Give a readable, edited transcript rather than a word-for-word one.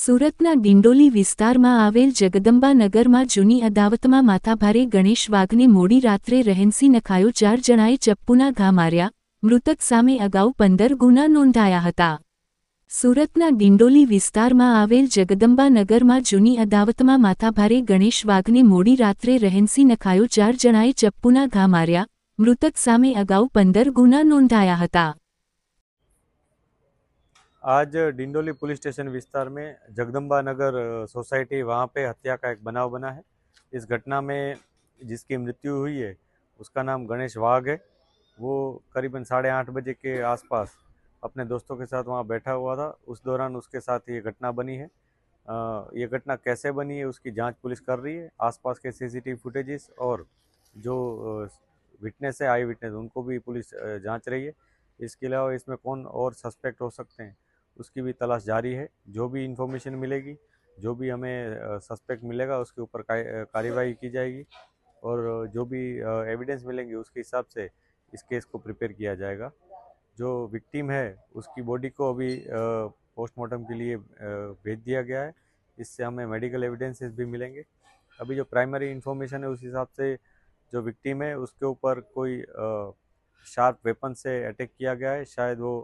સુરતના ડિંડોલી વિસ્તારમાં આવેલ જગદંબા નગરમાં જૂની અદાવતમાં માથાભારે ગણેશ વાઘને મોડી રાત્રે રહેંસી નખાયો। 4 જણાએ ચપ્પુના ઘા માર્યા। મૃતક સામે અગાઉ 15 ગુના નોંધાયા હતા। સુરતના ડિંડોલી વિસ્તારમાં આવેલ જગદંબા નગરમાં જૂની અદાવતમાં માથાભારે ગણેશ વાઘને મોડી રાત્રે રહેંસી નખાયો। 4 જણાએ ચપ્પુના ઘા માર્યા। મૃતક સામે અગાઉ 15 ગુના नोंधाया હતા। आज डिंडोली पुलिस स्टेशन विस्तार में जगदम्बा नगर सोसाइटी वहाँ पे हत्या का एक बनाव बना है। इस घटना में जिसकी मृत्यु हुई है उसका नाम गणेश वाघ है। वो करीबन 8:30 बजे के आसपास अपने दोस्तों के साथ वहाँ बैठा हुआ था। उस दौरान उसके साथ ये घटना बनी है। ये घटना कैसे बनी है उसकी जांच पुलिस कर रही है। आसपास के सीसीटीवी फुटेजेस और जो विटनेस है, आई विटनेस, उनको भी पुलिस जांच रही है। इसके अलावा इसमें कौन और सस्पेक्ट हो सकते हैं उसकी भी तलाश जारी है। जो भी इंफॉर्मेशन मिलेगी, जो भी हमें सस्पेक्ट मिलेगा उसके ऊपर कार्यवाही की जाएगी और जो भी एविडेंस मिलेंगे उसके हिसाब से इस केस को प्रिपेयर किया जाएगा। जो विक्टिम है उसकी बॉडी को अभी पोस्टमार्टम के लिए भेज दिया गया है। इससे हमें मेडिकल एविडेंसेस भी मिलेंगे। अभी जो प्राइमरी इंफॉर्मेशन है उस हिसाब से जो विक्टिम है उसके ऊपर कोई शार्प वेपन से अटैक किया गया है। शायद वो